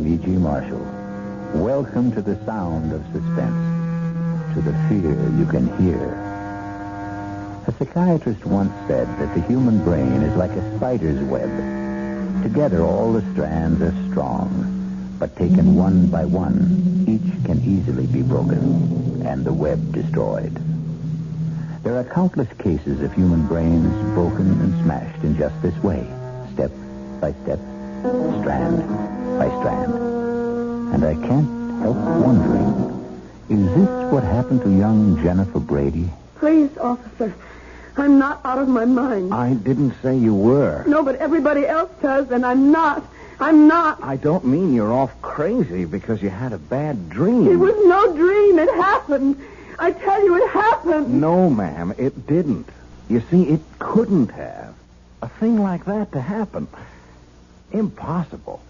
I'm E.G. Marshall. Welcome to the sound of suspense, to the fear you can hear. A psychiatrist once said that the human brain is like a spider's web. Together, all the strands are strong, but taken one by one, each can easily be broken, and the web destroyed. There are countless cases of human brains broken and smashed in just this way, step by step, strand by strand. And I can't help wondering, is this what happened to young Jennifer Brady? Please, officer, I'm not out of my mind. I didn't say you were. No, but everybody else does, and I'm not. I'm not. I don't mean you're off crazy because you had a bad dream. It was no dream. It happened. I tell you, it happened. No, ma'am, it didn't. You see, it couldn't have. A thing like that to happen. Impossible.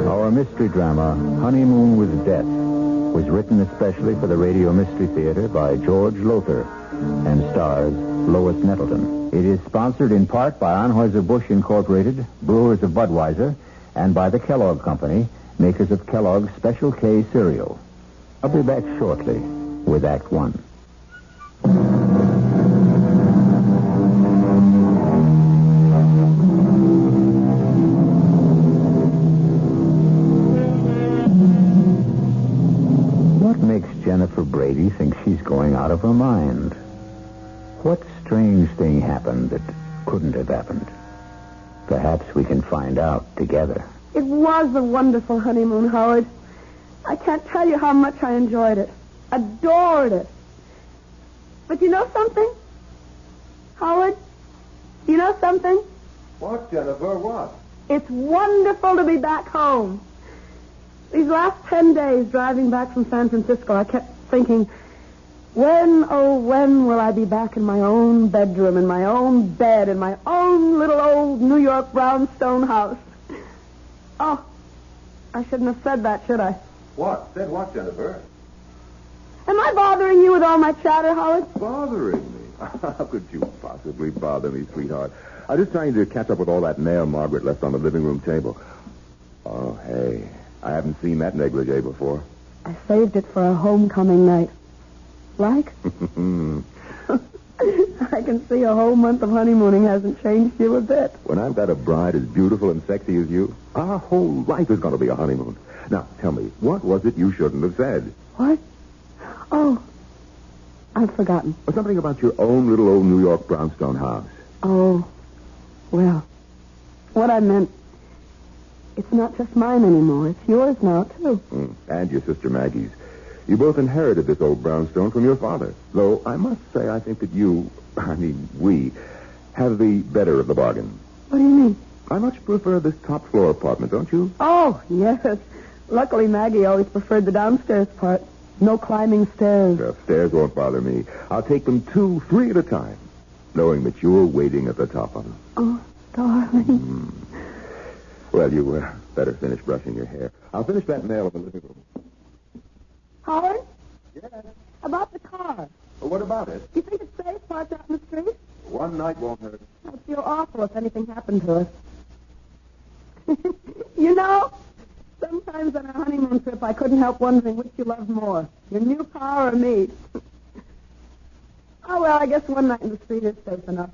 Our mystery drama, Honeymoon with Death, was written especially for the Radio Mystery Theater by George Lothar and stars Lois Nettleton. It is sponsored in part by Anheuser-Busch Incorporated, brewers of Budweiser, and by the Kellogg Company, makers of Kellogg's Special K cereal. I'll be back shortly with Act One. What makes Jennifer Brady think she's going out of her mind? What strange thing happened that couldn't have happened? Perhaps we can find out together. It was a wonderful honeymoon, Howard. I can't tell you how much I enjoyed it. Adored it. But you know something? Howard, you know something? What, Jennifer, what? It's wonderful to be back home. These last 10 days driving back from San Francisco, I kept thinking, when, oh, when will I be back in my own bedroom, in my own bed, in my own little old New York brownstone house? Oh, I shouldn't have said that, should I? What? Said what, Jennifer? Am I bothering you with all my chatter, Howard? Bothering me? How could you possibly bother me, sweetheart? I'm just trying to catch up with all that mail Margaret left on the living room table. Oh, hey, I haven't seen that negligee before. I saved it for a homecoming night. Like? I can see a whole month of honeymooning hasn't changed you a bit. When I've got a bride as beautiful and sexy as you, our whole life is going to be a honeymoon. Now, tell me, what was it you shouldn't have said? What? Oh, I've forgotten. Something about your own little old New York brownstone house. Oh, well, what I meant, it's not just mine anymore. It's yours now, too. And your sister Maggie's. You both inherited this old brownstone from your father. Though I must say I think that we, have the better of the bargain. What do you mean? I much prefer this top floor apartment, don't you? Oh, yes. Luckily, Maggie always preferred the downstairs part. No climbing stairs. The stairs won't bother me. I'll take them 2, 3 at a time, knowing that you're waiting at the top of them. Oh, darling. Well, you better finish brushing your hair. I'll finish that mail in the living room. Howard? Yes? About the car. Well, what about it? Do you think it's safe parked out in the street? One night won't hurt. I'd feel awful if anything happened to us. You know, sometimes on a honeymoon trip, I couldn't help wondering which you loved more, your new car or me. Oh, well, I guess one night in the street is safe enough.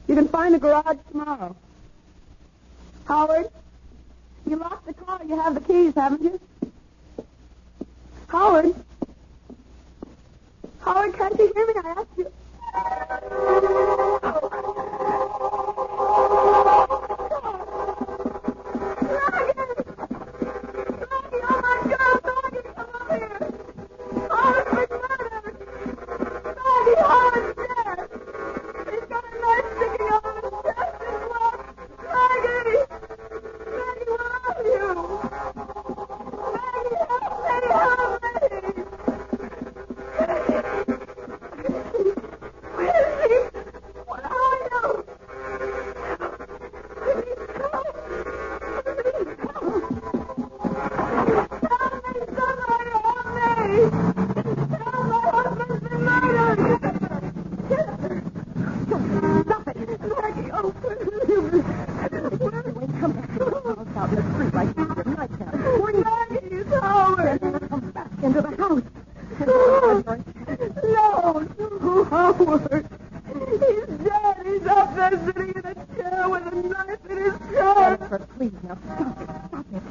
You can find a garage tomorrow. Howard, you locked the car. You have the keys, haven't you? Howard? Howard, can't you hear me? I asked you. there sitting in a chair with a knife in his chest. Jennifer, please, now stop it.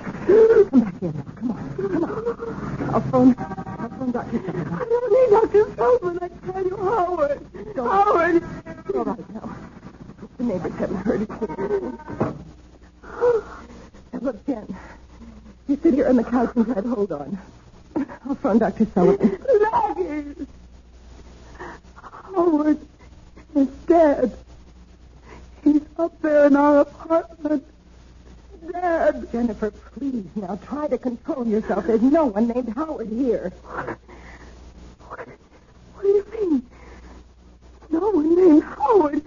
Come back here now. Come on. I'll phone Dr. Sullivan. I don't need Dr. Sullivan. I tell you, Howard. Howard. All right, now. The neighbors haven't heard it. Now, look, Jen. You sit here on the couch and try to hold on. I'll phone Dr. Sullivan. Maggie. Howard is dead. He's up there in our apartment. Dead. Jennifer, please, now try to control yourself. There's no one named Howard here. What do you mean? No one named Howard?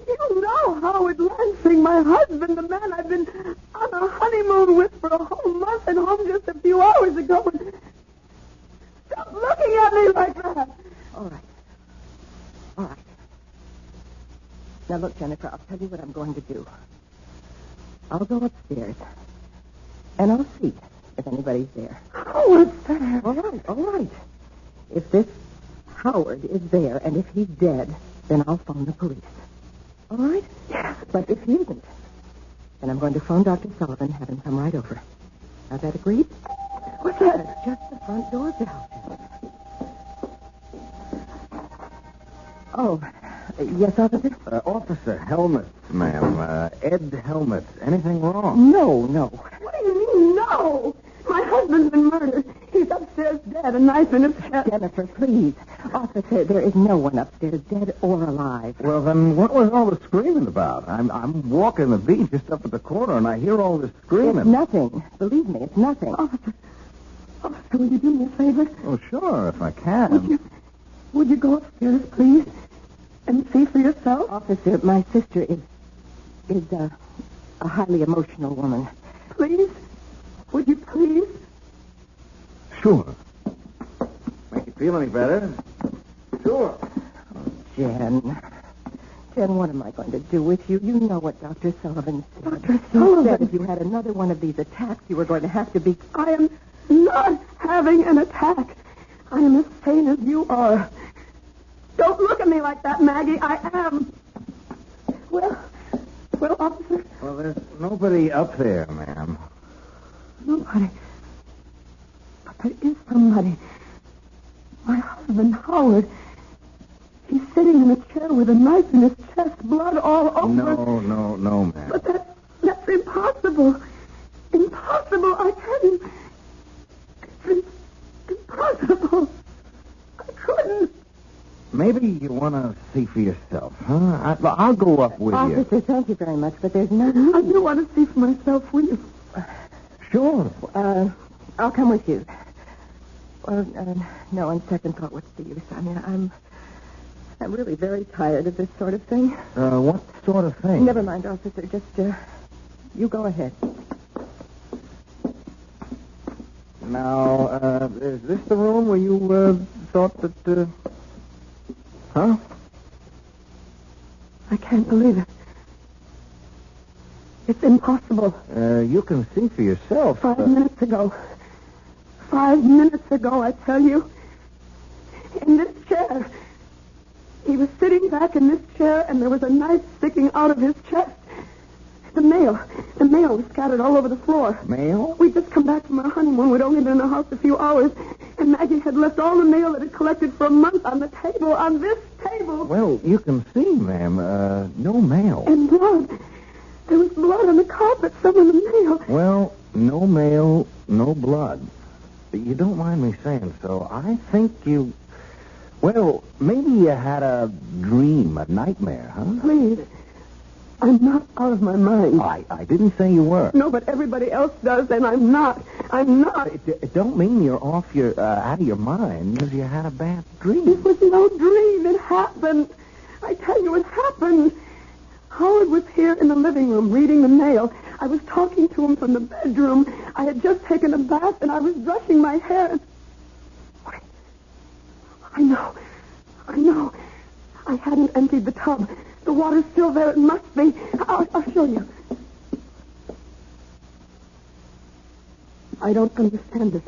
You know Howard Lansing, my husband, the man I've been on a honeymoon with for a whole month and home just a few hours ago. Stop looking at me like that. All right. Now, look, Jennifer, I'll tell you what I'm going to do. I'll go upstairs, and I'll see if anybody's there. Howard's there. All right. If this Howard is there, and if he's dead, then I'll phone the police. All right? Yes. But if he isn't, then I'm going to phone Dr. Sullivan and have him come right over. Now, that agreed? What's that? It's just the front door bell. Oh, yes, officer? Officer Helmets, ma'am. Ed Helmets. Anything wrong? No. What do you mean, no? My husband's been murdered. He's upstairs dead, a knife in his chest. Jennifer, please. Officer, there is no one upstairs, dead or alive. Well, then what was all the screaming about? I'm walking the beat just up at the corner, and I hear all this screaming. It's nothing. Believe me, it's nothing. Officer, will you do me a favor? Oh, sure, if I can. Would you go upstairs, please, and see for yourself? Officer, my sister is a highly emotional woman. Please? Would you please? Sure. Make you feel any better? Sure. Jen, what am I going to do with you? You know what Dr. Sullivan said. Dr. He Sullivan? said if you had another one of these attacks, you were going to have to be... I am not having an attack. I am as sane as you are. Don't look at me like that, Maggie. I am. Well, officer. Well, there's nobody up there, ma'am. Nobody. But there is somebody. My husband, Howard. He's sitting in a chair with a knife in his chest, blood all over. No, ma'am. But that's impossible. Impossible, I tell you. It's impossible. I couldn't. Maybe you want to see for yourself, huh? I'll go up with you. Officer, thank you very much, but there's no need. I do want to see for myself, will you? Sure. I'll come with you. Well, no, on second thought, what's the use? I mean, I'm really very tired of this sort of thing. What sort of thing? Never mind, officer. Just, you go ahead. Now, is this the room where you, thought that, huh? I can't believe it. It's impossible. You can see for yourself. 5 minutes ago. 5 minutes ago, I tell you. In this chair. He was sitting back in this chair, and there was a knife sticking out of his chest. The mail was scattered all over the floor. Mail? We'd just come back from our honeymoon. We'd only been in the house a few hours, and Maggie had left all the mail that had collected for a month on the table, on this table. Well, you can see, ma'am, no mail. And blood. There was blood on the carpet, some of the mail. Well, no mail, no blood. You don't mind me saying so. I think you... Well, maybe you had a dream, a nightmare, huh? Please. I'm not out of my mind. I didn't say you were. No, but everybody else does, and I'm not. I'm not. It don't mean you're off out of your mind because you had a bad dream. It was no dream. It happened. I tell you, it happened. Howard was here in the living room reading the mail. I was talking to him from the bedroom. I had just taken a bath, and I was brushing my hair. And... Wait. I know. I hadn't emptied the tub. The water's still there. It must be. I'll show you. I don't understand this.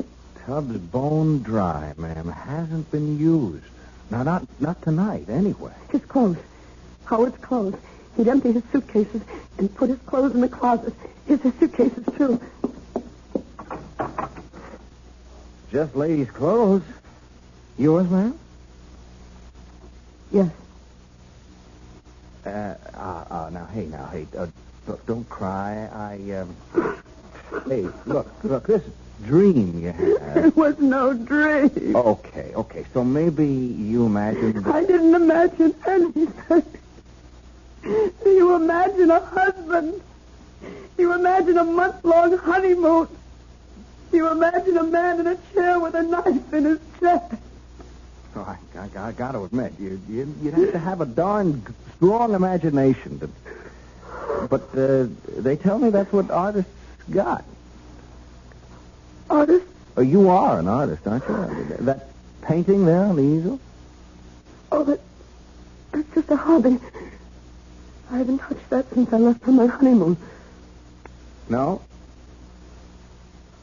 Tub's bone dry, ma'am. Hasn't been used. Now, not tonight, anyway. His clothes. Howard's clothes. He'd empty his suitcases and put his clothes in the closet. Here's his suitcases, too. Just ladies' clothes. Yours, ma'am? Yes. Now, hey. Look, don't cry. Hey, look, this dream you had. It was no dream. Okay. So maybe you imagined... I didn't imagine anything. Do you imagine a husband? Do you imagine a month-long honeymoon? Do you imagine a man in a chair with a knife in his chest? Oh, I got to admit, you'd have to have a darn strong imagination. But they tell me that's what artists got. Artist? Oh, you are an artist, aren't you? That painting there on the easel? Oh, that's just a hobby. I haven't touched that since I left on my honeymoon. No?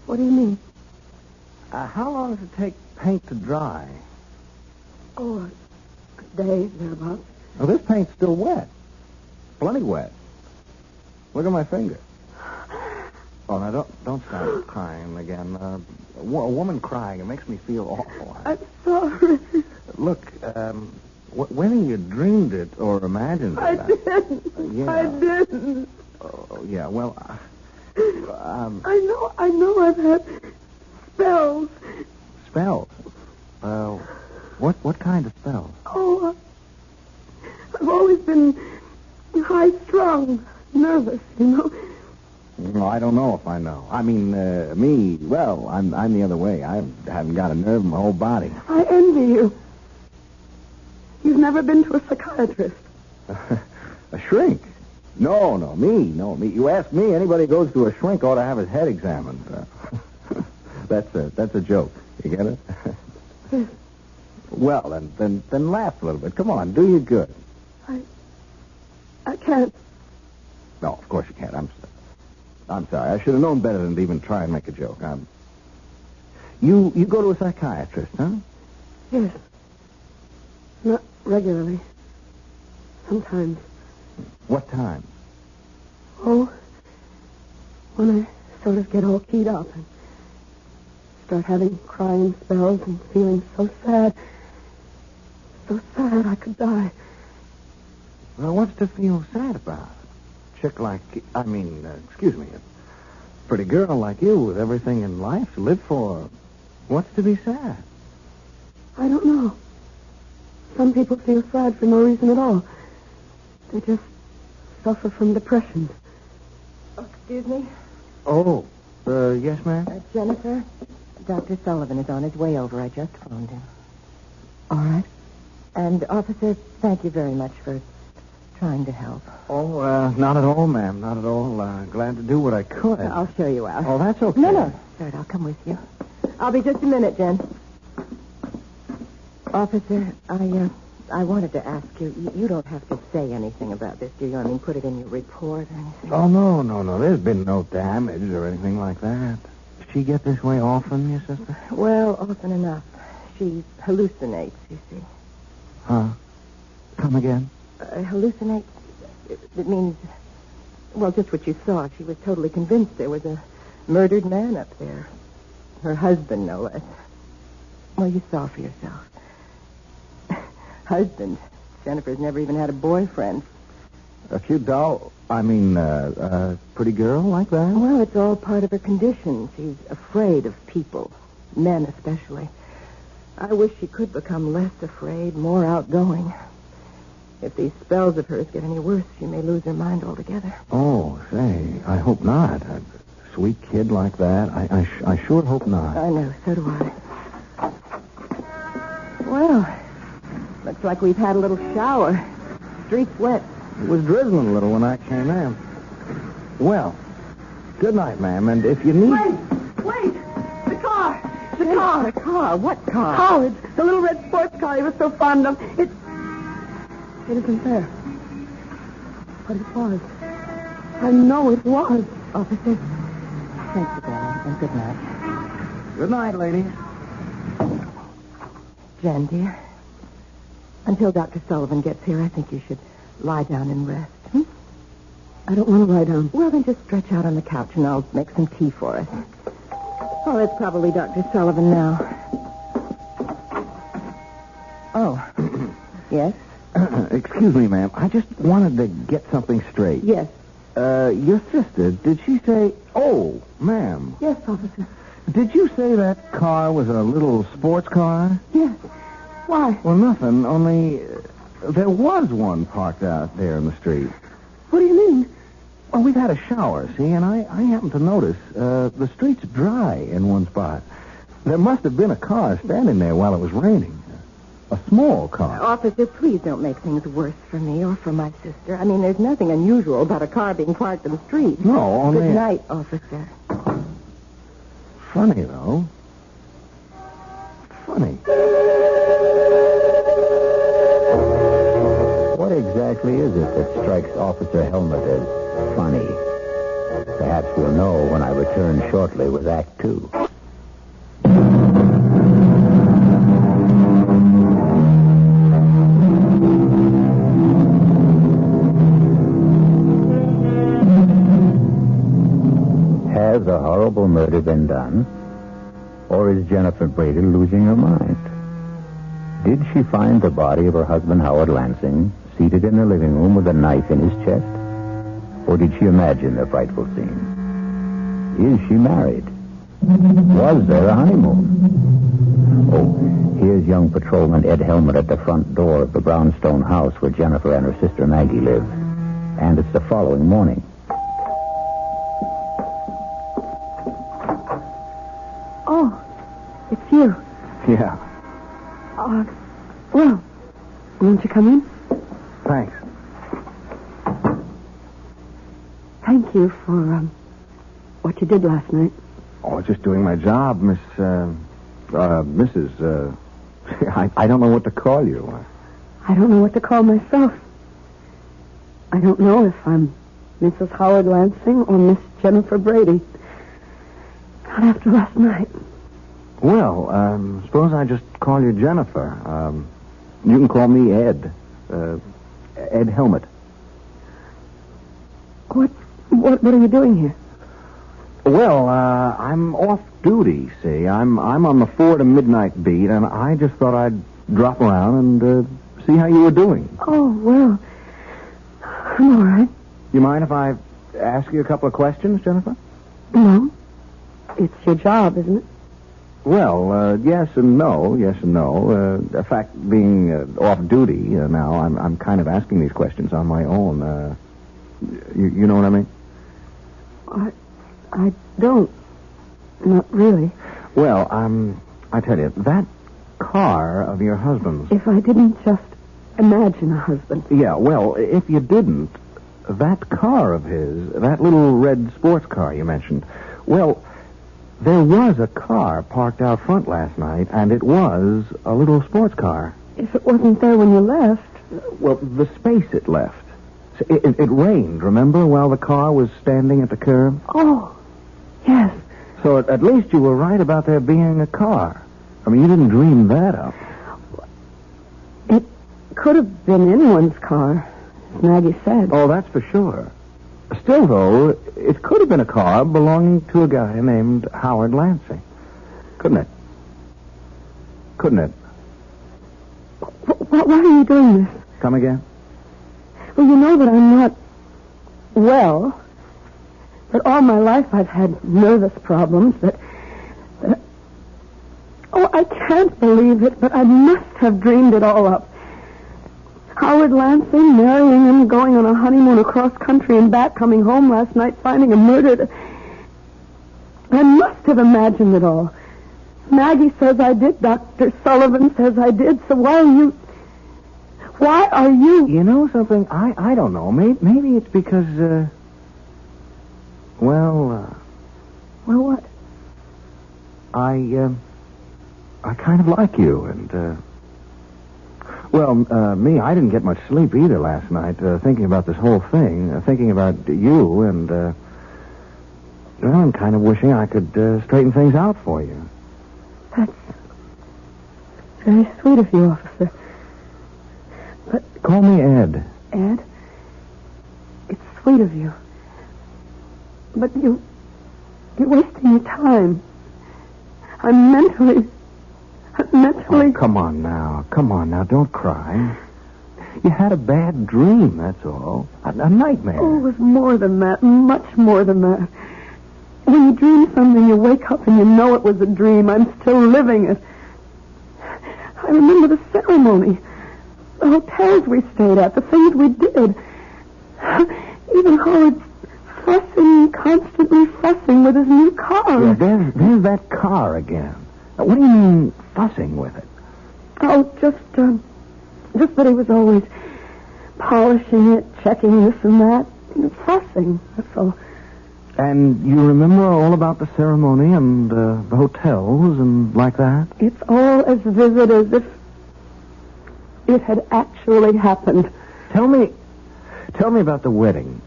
What do you mean? How long does it take paint to dry? Oh, a day, thereabouts. Well, this paint's still wet. Plenty wet. Look at my finger. Oh, now don't start crying again. A woman crying, it makes me feel awful. I'm sorry. Look, when you dreamed it or imagined it... I didn't. Yeah. I didn't. Oh, yeah, well... I know I've had spells. Spells? What kind of spells? Oh, I've always been high-strung, nervous, you know. No, I don't know if I know. I mean, me, well, I'm the other way. I haven't got a nerve in my whole body. I envy you. You've never been to a psychiatrist. A shrink? No, me. You ask me, anybody who goes to a shrink ought to have his head examined. That's a joke. You get it? Yes. Well, then laugh a little bit. Come on, do you good. I can't. No, of course you can't. I'm sorry. I should have known better than to even try and make a joke. You go to a psychiatrist, huh? Yes. Not regularly. Sometimes. What time? Oh, when I sort of get all keyed up and start having crying spells and feeling so sad I could die. Well, what's to feel sad about? Chick like, excuse me, a pretty girl like you with everything in life to live for. What's to be sad? I don't know. Some people feel sad for no reason at all. They just suffer from depression. Oh, excuse me? Oh, yes, ma'am? Jennifer, Dr. Sullivan is on his way over. I just phoned him. All right. And, officer, thank you very much for trying to help. Oh, not at all, ma'am. Not at all. Glad to do what I could. I'll show you out. Oh, that's okay. No. Sorry, I'll come with you. I'll be just a minute, Jen. Officer, I wanted to ask you, you don't have to say anything about this, do you? I mean, put it in your report or anything? Oh, no. There's been no damage or anything like that. Does she get this way often, your sister? Well, often enough. She hallucinates, you see. Huh? Come again? Hallucinate? It means, well, just what you saw. She was totally convinced there was a murdered man up there. Her husband, no less. Well, you saw for yourself. Husband. Jennifer's never even had a boyfriend. A cute doll? A pretty girl like that? Well, it's all part of her condition. She's afraid of people. Men, especially. I wish she could become less afraid, more outgoing. If these spells of hers get any worse, she may lose her mind altogether. Oh, say, I hope not. A sweet kid like that. I sure hope not. I know, so do I. Well, looks like we've had a little shower. Street's wet. It was drizzling a little when I came in. Well, good night, ma'am, and if you need... Wait! The car! The car? What car? Howard's. The little red sports car he was so fond of. It isn't there. But it was. I know it was. Officer, thanks for that, and good night. Good night, ladies. Jen, dear, until Dr. Sullivan gets here, I think you should lie down and rest. I don't want to lie down. Well, then just stretch out on the couch and I'll make some tea for us. Oh, that's probably Dr. Sullivan now. Oh. Yes? Excuse me, ma'am. I just wanted to get something straight. Yes. Your sister, did she say... Oh, ma'am. Yes, officer. Did you say that car was a little sports car? Yes. Why? Well, nothing, only there was one parked out there in the street. What do you mean? Well, we've had a shower, see, and I happened to notice the street's dry in one spot. There must have been a car standing there while it was raining. A small car. Officer, please don't make things worse for me or for my sister. I mean, there's nothing unusual about a car being parked in the street. No, only... Good night, officer. Funny, though. Funny. What exactly is it that strikes Officer Helmut as funny? Perhaps we'll know when I return shortly with Act 2. Has a horrible murder been done? Or is Jennifer Brady losing her mind? Did she find the body of her husband, Howard Lansing, seated in the living room with a knife in his chest? Or did she imagine the frightful scene? Is she married? Was there a honeymoon? Oh, here's young patrolman Ed Helmut at the front door of the brownstone house where Jennifer and her sister Maggie live. And it's the following morning. Oh, it's you. Yeah. Well, won't you come in? Thanks. Thank you for, what you did last night. Oh, just doing my job, Mrs. I don't know what to call you. I don't know what to call myself. I don't know if I'm Mrs. Howard Lansing or Miss Jennifer Brady. Not after last night. Well, suppose I just call you Jennifer. You can call me Ed. Ed Helmut. What are you doing here? Well, I'm off duty, see. I'm on the 4 to midnight beat, and I just thought I'd drop around and see how you were doing. Oh, well, I'm all right. You mind if I ask you a couple of questions, Jennifer? No. It's your job, isn't it? Well, yes and no. In fact, being off duty now, I'm kind of asking these questions on my own. You know what I mean? I don't. Not really. Well, I tell you, that car of your husband's... If I didn't just imagine a husband. Yeah, well, if you didn't, that car of his, that little red sports car you mentioned, well, there was a car parked out front last night, and it was a little sports car. If it wasn't there when you left... Well, the space it left. It rained, remember, while the car was standing at the curb? Oh, yes. So at least you were right about there being a car. I mean, you didn't dream that up. It could have been anyone's car, as Maggie said. Oh, that's for sure. Still, though, it could have been a car belonging to a guy named Howard Lansing. Couldn't it? Couldn't it? Why are you doing this? Come again? Well, you know that I'm not well. That all my life I've had nervous problems. Oh, I can't believe it, but I must have dreamed it all up. Howard Lansing, marrying him, going on a honeymoon across country and back, coming home last night, finding him murdered. I must have imagined it all. Maggie says I did. Dr. Sullivan says I did. So why are you... You know something? I don't know. Maybe it's because, Well, what? I kind of like you, and, me, I didn't get much sleep either last night, thinking about this whole thing, thinking about you, and, I'm kind of wishing I could straighten things out for you. That's very sweet of you, officer. But... Call me Ed. Ed? sweet of you. But you're wasting your time. I'm mentally... Oh, come on now. Don't cry. You had a bad dream, that's all. A nightmare. Oh, it was more than that. Much more than that. When you dream something, you wake up and you know it was a dream. I'm still living it. I remember the ceremony. The hotels we stayed at. The things we did. Even Howard constantly fussing with his new car. Yeah, there's that car again. What do you mean, fussing with it? Oh, just that he was always polishing it, checking this and that. Fussing, that's all. And you remember all about the ceremony and the hotels and like that? It's all as vivid as if it had actually happened. Tell me about the wedding.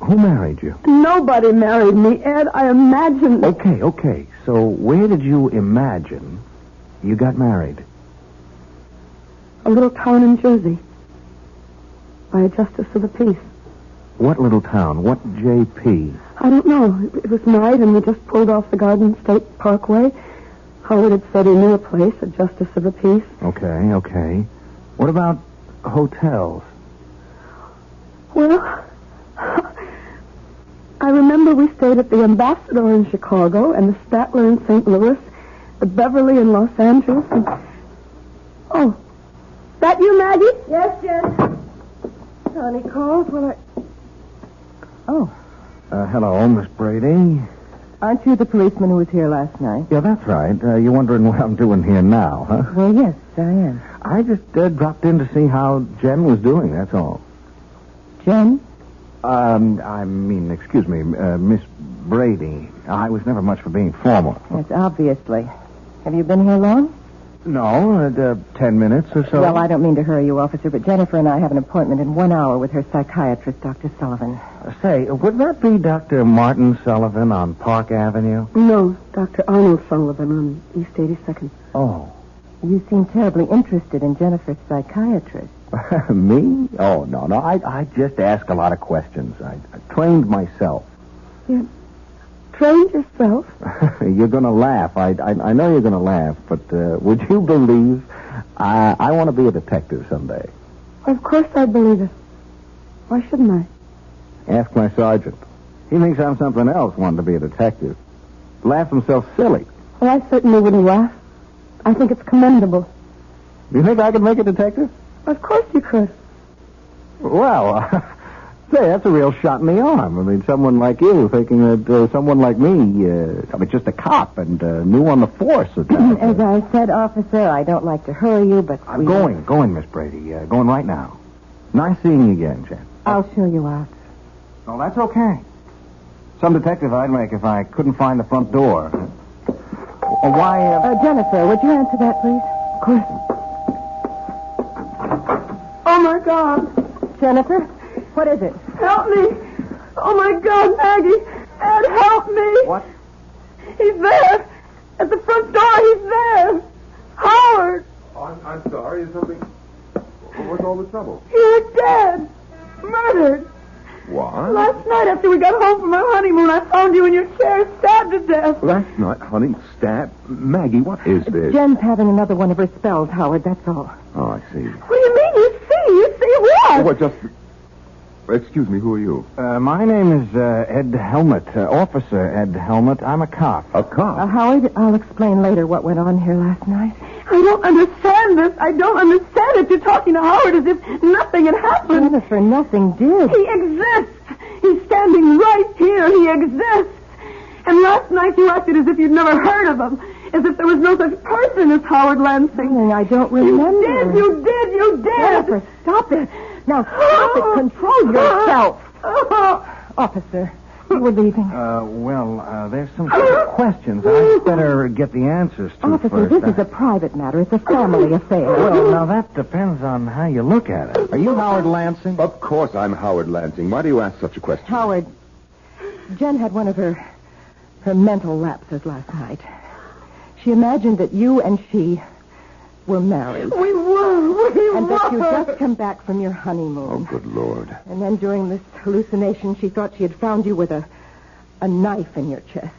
Who married you? Nobody married me, Ed. I imagined... Okay. So where did you imagine you got married? A little town in Jersey. By a justice of the peace. What little town? What JP? I don't know. It was night and we just pulled off the Garden State Parkway. Howard had said he knew a place, a justice of the peace. Okay. What about hotels? Well... I remember we stayed at the Ambassador in Chicago and the Statler in St. Louis, the Beverly in Los Angeles, and... Oh, that you, Maggie? Yes, Jen. Connie called. Well, Hello, Miss Brady. Aren't you the policeman who was here last night? Yeah, that's right. You're wondering what I'm doing here now, huh? Well, yes, I am. I just dropped in to see how Jen was doing, that's all. Jen? Excuse me, Miss Brady. I was never much for being formal. Yes, obviously. Have you been here long? No, 10 minutes or so. Well, I don't mean to hurry you, officer, but Jennifer and I have an appointment in 1 hour with her psychiatrist, Dr. Sullivan. Say, would that be Dr. Martin Sullivan on Park Avenue? No, Dr. Arnold Sullivan on East 82nd. Oh. You seem terribly interested in Jennifer's psychiatrist. Me? Oh, no. I just ask a lot of questions. I trained myself. You trained yourself? You're going to laugh. I know you're going to laugh, but would you believe I want to be a detective someday? Of course I believe it. Why shouldn't I? Ask my sergeant. He thinks I'm something else wanting to be a detective. Laughs himself silly. Well, I certainly wouldn't laugh. I think it's commendable. You think I could make a detective? Of course you could. Well, say, that's a real shot in the arm. I mean, someone like you thinking that someone like me, just a cop and new on the force. As I said, officer, I don't like to hurry you, but... I'm going, Miss Brady. Going right now. Nice seeing you again, Jen. I'll show you out. Oh, that's okay. Some detective I'd make if I couldn't find the front door. Why, Jennifer, would you answer that, please? Of course. Oh, my God. Jennifer? What is it? Help me. Oh, my God, Maggie. Ed, help me. What? He's there. At the front door, he's there. Howard. Oh, I'm sorry. Is something... What's all the trouble? You're dead. Murdered. What? Last night after we got home from our honeymoon, I found you in your chair, stabbed to death. Last night, honey, stabbed. Maggie, what is this? Jen's having another one of her spells, Howard, that's all. Oh, I see. What do you mean you see? You see what? What, just... Excuse me, who are you? My name is Ed Helmut, Officer Ed Helmut. I'm a cop. A cop? Howard, I'll explain later what went on here last night. I don't understand this. I don't understand it. You're talking to Howard as if nothing had happened. Jennifer, nothing did. He exists. He's standing right here. He exists. And last night you acted as if you'd never heard of him. As if there was no such person as Howard Lansing. I don't remember. You did. Jennifer, stop it. Now, stop it. Control yourself. Officer, you were leaving. There's some questions I'd better get the answers to Officer, first. this is a private matter. It's a family affair. Well, now that depends on how you look at it. Are you Howard Lansing? Of course I'm Howard Lansing. Why do you ask such a question? Howard, Jen had one of her mental lapses last night. She imagined that you and she were married. We were. And that you just come back from your honeymoon. Oh, good Lord. And then during this hallucination, she thought she had found you with a knife in your chest,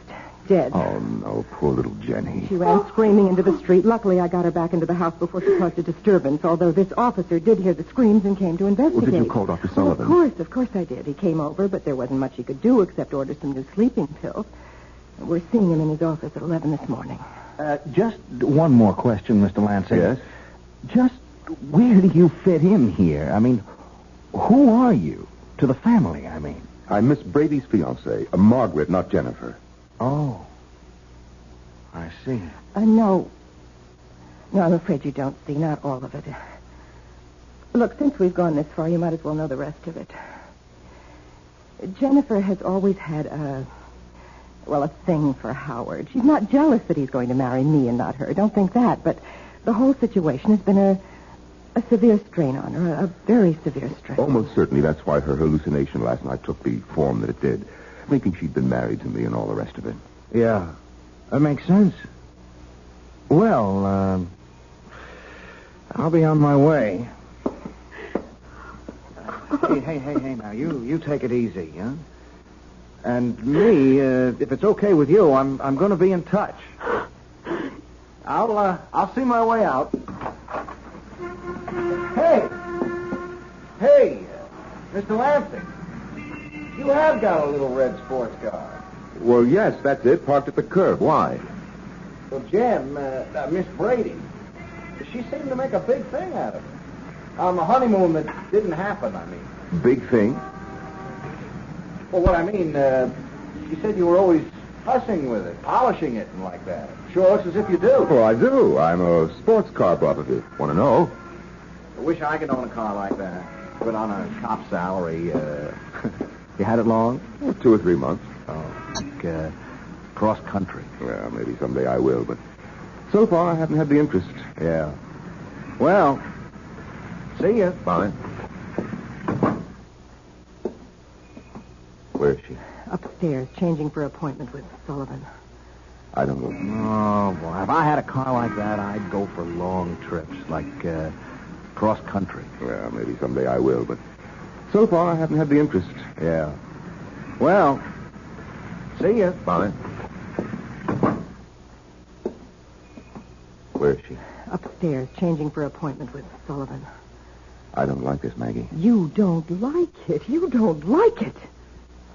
dead. Oh, no, poor little Jenny. She ran screaming into the street. Luckily, I got her back into the house before she caused a disturbance, although this officer did hear the screams and came to investigate. Well, did you call Dr. Sullivan? Of course I did. He came over, but there wasn't much he could do except order some new sleeping pills. We're seeing him in his office at 11 this morning. Just one more question, Mr. Lansing. Yes? Just where do you fit in here? I mean, who are you? To the family, I mean. I'm Miss Brady's fiancée, Margaret, not Jennifer. Oh. I see. No, I'm afraid you don't see. Not all of it. Look, since we've gone this far, you might as well know the rest of it. Jennifer has always had a thing for Howard. She's not jealous that he's going to marry me and not her. Don't think that. But the whole situation has been a severe strain on her, a very severe strain. Almost certainly that's why her hallucination last night took the form that it did, thinking she'd been married to me and all the rest of it. Yeah, that makes sense. Well, I'll be on my way. Hey, now, you take it easy, huh? And me, if it's okay with you, I'm going to be in touch. I'll see my way out. Hey, Mr. Lansing, you have got a little red sports car. Well, yes, that's it, parked at the curb. Why? Well, Jen, Miss Brady, she seemed to make a big thing out of it. On the honeymoon that didn't happen, I mean. Big thing? Well, what I mean, she said you were always fussing with it, polishing it and like that. Sure looks as if you do. Oh, I do. I'm a sports car buff, if you want to know. I wish I could own a car like that. But on a cop salary, you had it long? Well, 2 or 3 months. Oh, like cross country. Well, maybe someday I will, but so far I haven't had the interest. Yeah. Well, see ya. Bye. Where is she? Upstairs, changing for appointment with Sullivan. I don't know. Oh, boy. If I had a car like that, I'd go for long trips, like cross country. Well, maybe someday I will, but so far I haven't had the interest. Yeah. Well, see ya. Bye. Where is she? Upstairs, changing for appointment with Sullivan. I don't like this, Maggie. You don't like it. You don't like it.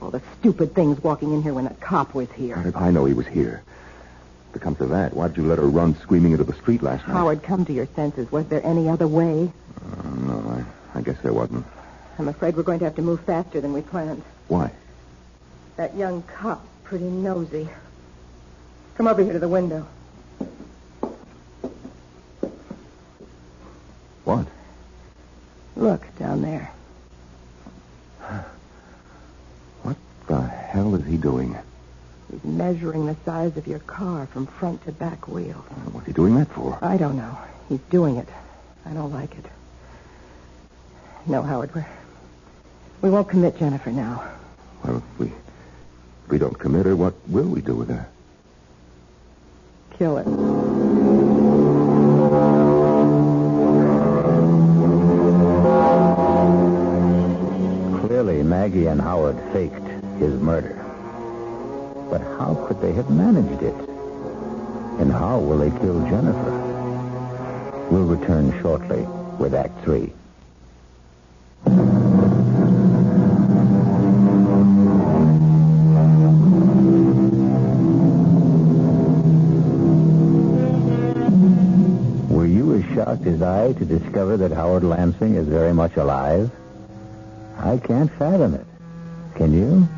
All the stupid things walking in here when a cop was here. If I know he was here. If it comes to that, why'd you let her run screaming into the street last night? Howard, come to your senses. Was there any other way? No, I guess there wasn't. I'm afraid we're going to have to move faster than we planned. Why? That young cop, pretty nosy. Come over here to the window. What? Look, down there. What the hell is he doing? He's measuring the size of your car from front to back wheel. What's he doing that for? I don't know. He's doing it. I don't like it. No, Howard, we won't commit Jennifer now. Well, if we don't commit her, what will we do with her? Kill her. Clearly, Maggie and Howard faked his murder. But how could they have managed it? And how will they kill Jennifer? We'll return shortly with Act 3. Were you as shocked as I to discover that Howard Lansing is very much alive? I can't fathom it. Can you?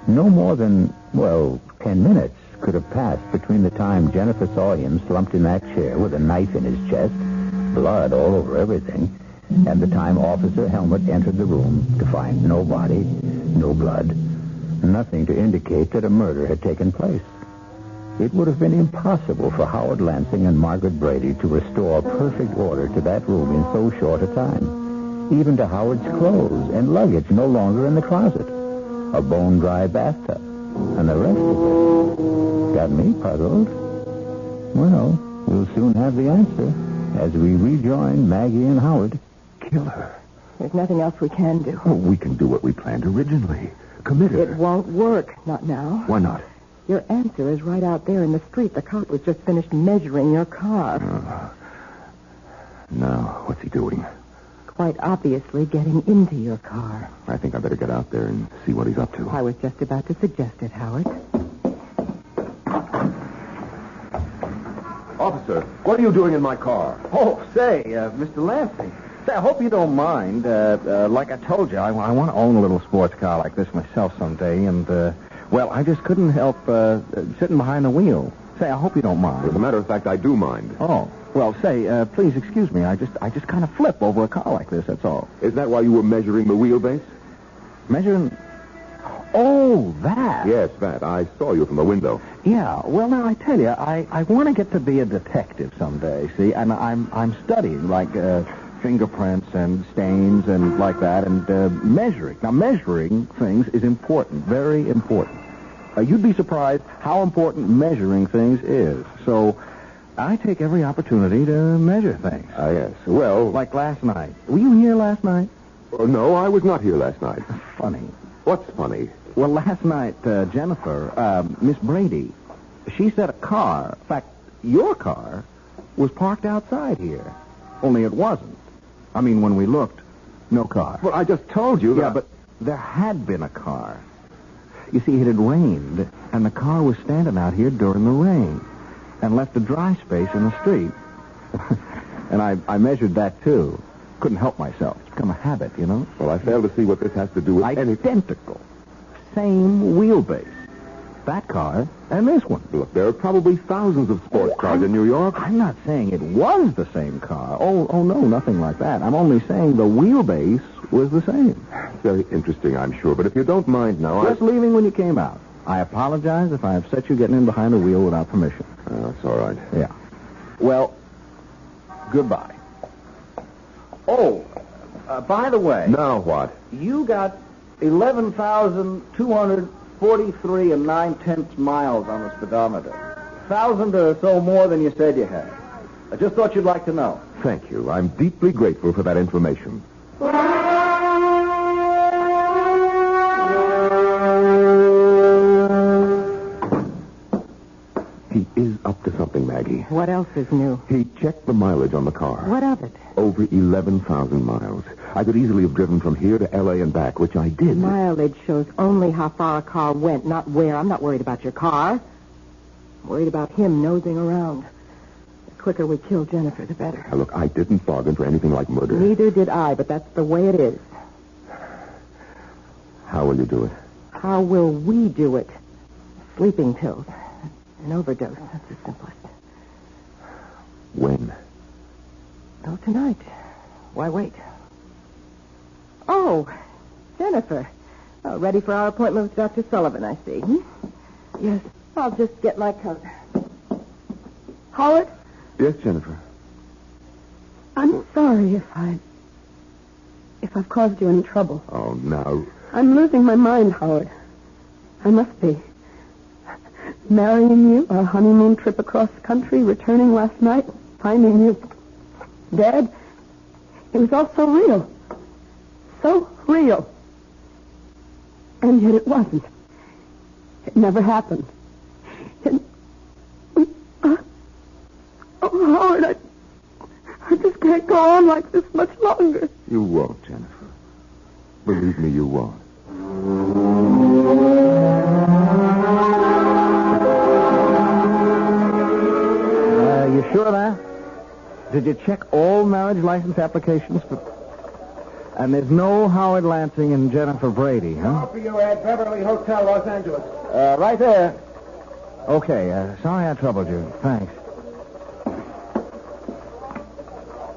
No more than, 10 minutes could have passed between the time Jennifer saw him slumped in that chair with a knife in his chest, blood all over everything, and the time Officer Helmut entered the room to find no body, no blood, nothing to indicate that a murder had taken place. It would have been impossible for Howard Lansing and Margaret Brady to restore perfect order to that room in so short a time. Even to Howard's clothes and luggage no longer in the closet. A bone-dry bathtub. And the rest of it got me puzzled. Well, we'll soon have the answer. as we rejoin Maggie and Howard. Kill her. There's nothing else we can do. Oh, we can do what we planned originally. Commit her. It won't work. Not now. Why not? Your answer is right out there in the street. The cop was just finished measuring your car. Now, what's he doing? Quite obviously getting into your car. I think I better get out there and see what he's up to. I was just about to suggest it, Howard. Officer, what are you doing in my car? Oh, say, Mr. Lansing. Say, I hope you don't mind. Like I told you, I want to own a little sports car like this myself someday, and, well, I just couldn't help sitting behind the wheel. Say, I hope you don't mind. As a matter of fact, I do mind. Oh, well, say, please excuse me. I just kind of flip over a car like this, that's all. Is that why you were measuring the wheelbase? Measuring... Oh, that. Yes, that. I saw you from the window. Yeah, well, now, I tell you, I want to get to be a detective someday, see? And I'm studying, like, fingerprints and stains and like that, and measuring. Now, measuring things is important, very important. You'd be surprised how important measuring things is. So, I take every opportunity to measure things. Yes. Well... Like last night. Were you here last night? No, I was not here last night. Funny. What's funny? Well, last night, Jennifer, Miss Brady, she said a car, in fact, your car, was parked outside here. Only it wasn't. I mean, when we looked, no car. Well, I just told you that... Yeah, but there had been a car. You see, it had rained, and the car was standing out here during the rain and left a dry space in the street. And I measured that, too. Couldn't help myself. It's become a habit, you know? Well, I fail to see what this has to do with Identical. Same wheelbase. That car and this one. Look, there are probably thousands of sports cars in New York. I'm not saying it was the same car. Oh, no, nothing like that. I'm only saying the wheelbase was the same. Very interesting, I'm sure. But if you don't mind now, Just leaving when you came out. I apologize if I have set you getting in behind the wheel without permission. That's all right. Yeah. Well, goodbye. Oh, by the way... Now what? You got 11,243 and 9/10 miles on the speedometer. 1,000 or so more than you said you had. I just thought you'd like to know. Thank you. I'm deeply grateful for that information. He is up to something, Maggie. What else is new? He checked the mileage on the car. What of it? Over 11,000 miles. I could easily have driven from here to L.A. and back, which I did. Mileage shows only how far a car went, not where. I'm not worried about your car. I'm worried about him nosing around. The quicker we kill Jennifer, the better. Now, look, I didn't bargain for anything like murder. Neither did I, but that's the way it is. How will you do it? How will we do it? Sleeping pills. An overdose. That's the simplest. When? Oh, tonight. Why wait? Oh, Jennifer. Oh, ready for our appointment with Dr. Sullivan, I see. Yes. I'll just get my coat. Howard? Yes, Jennifer. I'm sorry if I've caused you any trouble. Oh, now... I'm losing my mind, Howard. I must be. Marrying you, our honeymoon trip across country, returning last night, finding you dead. It was all so real. So real. And yet it wasn't. It never happened. Oh, Howard, I just can't go on like this much longer. You won't, Jennifer. Believe me, you won't. You sure of that? Did you check all marriage license applications? And there's no Howard Lansing and Jennifer Brady, huh? For you at Beverly Hotel, Los Angeles. Right there. Okay, sorry I troubled you. Thanks.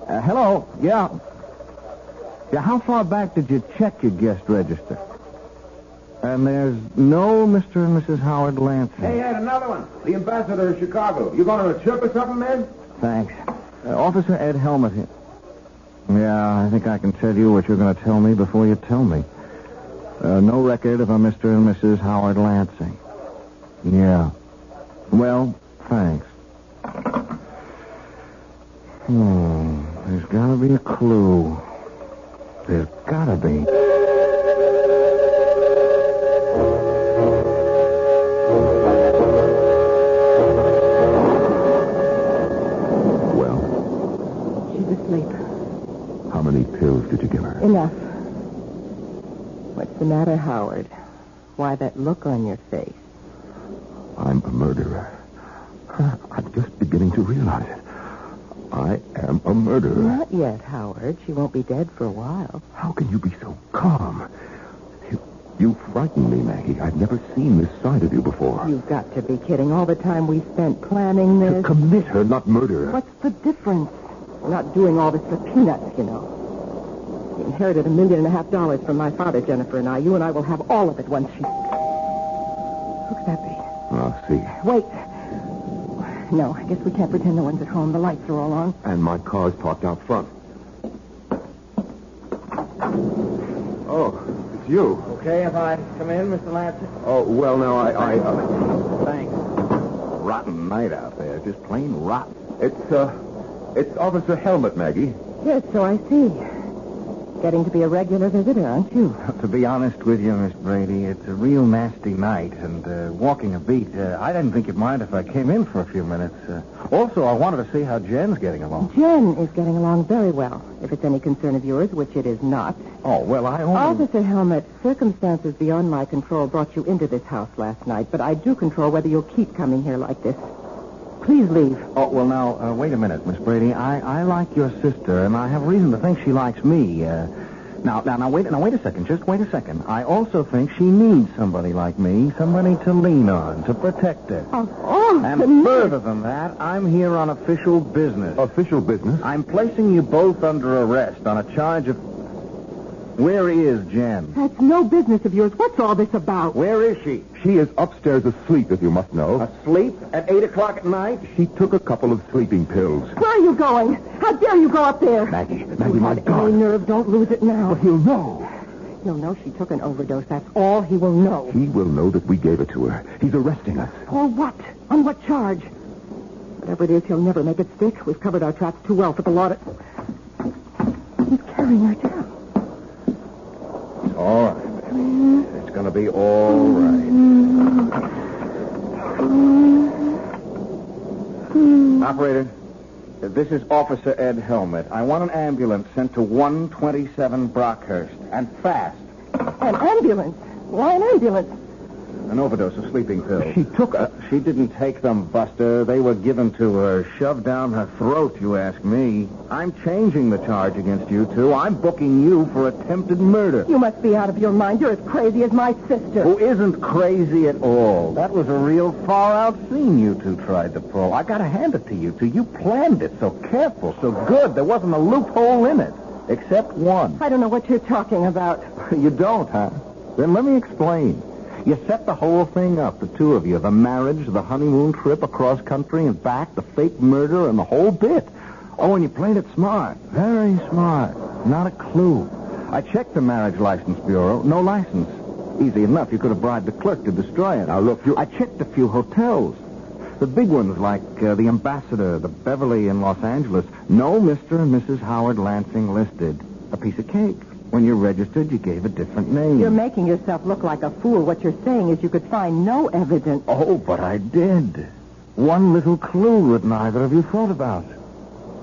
Hello? Yeah. Yeah, how far back did you check your guest register? And there's no Mr. and Mrs. Howard Lansing. Hey, Ed, another one. The ambassador of Chicago. You going on a trip or something, man? Thanks. Officer Ed Helmut here. Yeah, I think I can tell you what you're going to tell me before you tell me. No record of a Mr. and Mrs. Howard Lansing. Yeah. Well, thanks. There's gotta be a clue. There's gotta be. Well, She's asleep. how many pills did you give her? Enough. What's the matter, Howard? Why that look on your face? I'm a murderer. I'm just beginning to realize it. I am a murderer. Not yet, Howard. She won't be dead for a while. How can you be so calm? You frighten me, Maggie. I've never seen this side of you before. You've got to be kidding. All the time we spent planning To this. commit her, not murder her. What's the difference? We're not doing all this for peanuts, you know. We inherited $1.5 million from my father, Jennifer and I. You and I will have all of it once she... Who could that be? I'll see. Wait. No, I guess we can't pretend no one's at home. The lights are all on. And my car's parked out front. Oh, it's you. Okay if I come in, Mr. Lansing? Oh, well, now, Thanks. Rotten night out there. Just plain rotten. It's Officer Helmet, Maggie. Yes, so I see. Getting to be a regular visitor, aren't you? To be honest with you, Miss Brady, it's a real nasty night, and walking a beat, I didn't think you'd mind if I came in for a few minutes. Also, I wanted to see how Jen's getting along. Jen is getting along very well, if it's any concern of yours, which it is not. Oh, well, I only... Officer Helmet, circumstances beyond my control brought you into this house last night, but I do control whether you'll keep coming here like this. Please leave. Oh, well, now, wait a minute, Miss Brady. I like your sister, and I have reason to think she likes me. Now, wait a second. Just wait a second. I also think she needs somebody like me, somebody to lean on, to protect her. And further than that, I'm here on official business. Official business? I'm placing you both under arrest on a charge of... Where is Jen? That's no business of yours. What's all this about? Where is she? She is upstairs asleep, if you must know. Asleep at 8 o'clock at night? She took a couple of sleeping pills. Where are you going? How dare you go up there? Maggie, my God. Any nerve, don't lose it now. But he'll know. He'll know she took an overdose. That's all he will know. He will know that we gave it to her. He's arresting us. For what? On what charge? Whatever it is, he'll never make it stick. We've covered our tracks too well for the law to... He's carrying her down. All right, baby. It's going to be all right. Operator, this is Officer Ed Helmet. I want an ambulance sent to 127 Brockhurst, and fast. An ambulance? Why an ambulance? An overdose of sleeping pills. She took a... She didn't take them, Buster. They were given to her, shoved down her throat, you ask me. I'm changing the charge against you two. I'm booking you for attempted murder. You must be out of your mind. You're as crazy as my sister. Who isn't crazy at all. That was a real far-out scene you two tried to pull. I gotta hand it to you two. You planned it so careful, so good. There wasn't a loophole in it, except one. I don't know what you're talking about. You don't, huh? Then let me explain. You set the whole thing up, the two of you. The marriage, the honeymoon trip across country and back, the fake murder, and the whole bit. Oh, and you played it smart. Very smart. Not a clue. I checked the marriage license bureau. No license. Easy enough. You could have bribed the clerk to destroy it. Now, look, I checked a few hotels. The big ones like the Ambassador, the Beverly in Los Angeles. No Mr. and Mrs. Howard Lansing listed. A piece of cake. When you registered, you gave a different name. You're making yourself look like a fool. What you're saying is you could find no evidence. Oh, but I did. One little clue that neither of you thought about.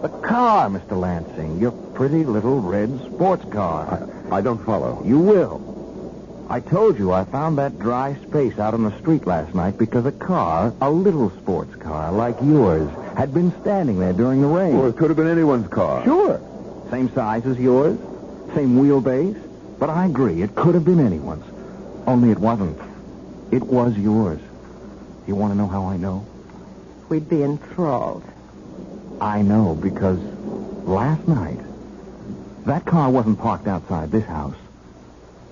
The car, Mr. Lansing. Your pretty little red sports car. I don't follow. You will. I told you I found that dry space out on the street last night because a car, a little sports car like yours, had been standing there during the rain. Well, it could have been anyone's car. Sure. Same size as yours. Same wheelbase, but I agree, it could have been anyone's. Only it wasn't. It was yours. You want to know how I know? We'd be enthralled. I know, because last night, that car wasn't parked outside this house,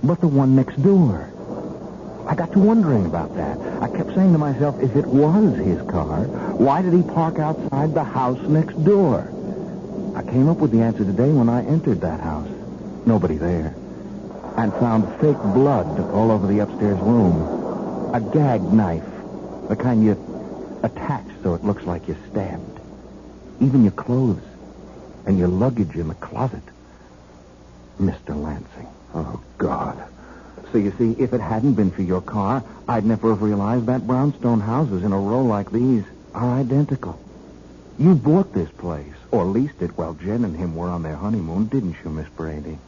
but the one next door. I got to wondering about that. I kept saying to myself, if it was his car, why did he park outside the house next door? I came up with the answer today when I entered that house. Nobody there. And found fake blood all over the upstairs room. A gag knife. The kind you attach so it looks like you're stabbed. Even your clothes. and your luggage in the closet. Mr. Lansing. Oh, God. So you see, if it hadn't been for your car, I'd never have realized that brownstone houses in a row like these are identical. You bought this place, or leased it while Jen and him were on their honeymoon, didn't you, Miss Brady?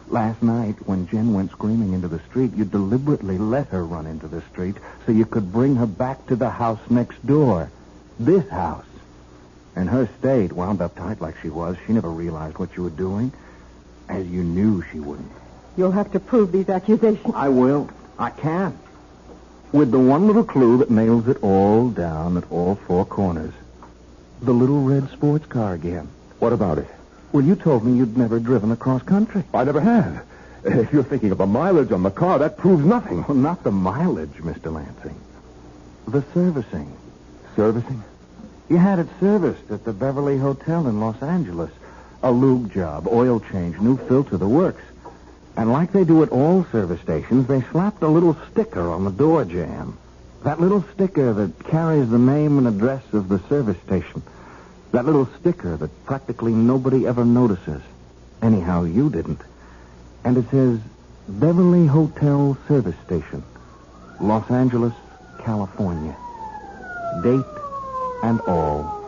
Last night, when Jen went screaming into the street, you deliberately let her run into the street so you could bring her back to the house next door. This house. In her state, wound up tight like she was, she never realized what you were doing, as you knew she wouldn't. You'll have to prove these accusations. I will. I can. With the one little clue that nails it all down at all four corners. The little red sports car again. What about it? Well, you told me you'd never driven across country. I never have. If you're thinking of the mileage on the car, that proves nothing. Well, not the mileage, Mr. Lansing. The servicing. Servicing? You had it serviced at the Beverly Hotel in Los Angeles. A lube job, oil change, new filter, the works. And like they do at all service stations, they slapped a little sticker on the door jamb. That little sticker that carries the name and address of the service station. That little sticker that practically nobody ever notices. Anyhow, you didn't. And it says, Beverly Hotel Service Station, Los Angeles, California. Date and all.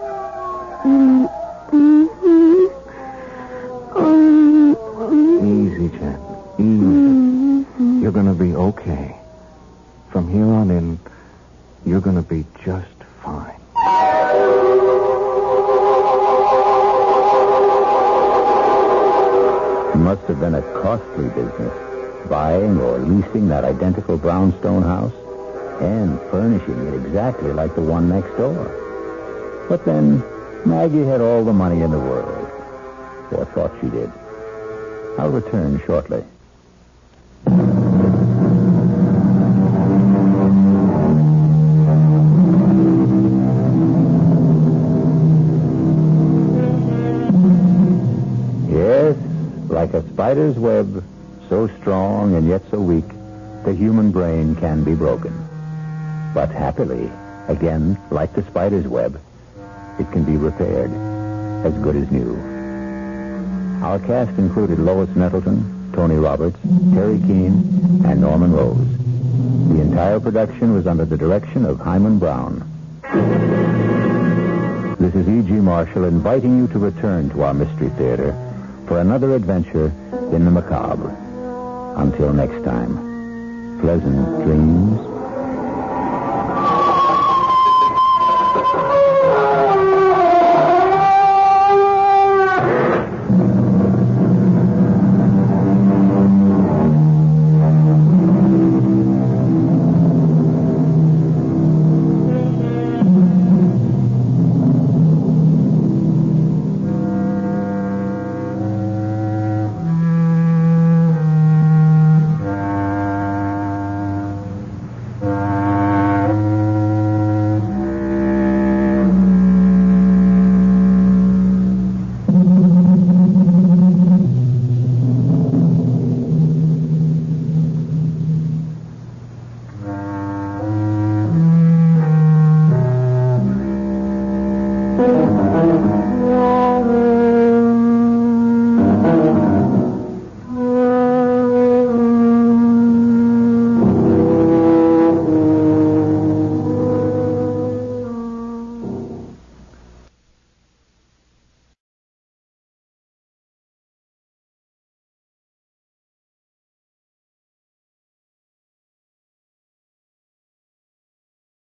Easy, Jen. Easy. You're going to be okay. From here on in, you're going to be just fine. Must have been a costly business, buying or leasing that identical brownstone house and furnishing it exactly like the one next door. But then, Maggie had all the money in the world, or thought she did. I'll return shortly. Yes, like a spider's web, so strong and yet so weak, the human brain can be broken. But happily, again, like the spider's web, it can be repaired, as good as new. Our cast included Lois Nettleton, Tony Roberts, Terry Keane, and Norman Rose. The entire production was under the direction of Hyman Brown. This is E.G. Marshall inviting you to return to our Mystery Theater for another adventure in the macabre. Until next time, pleasant dreams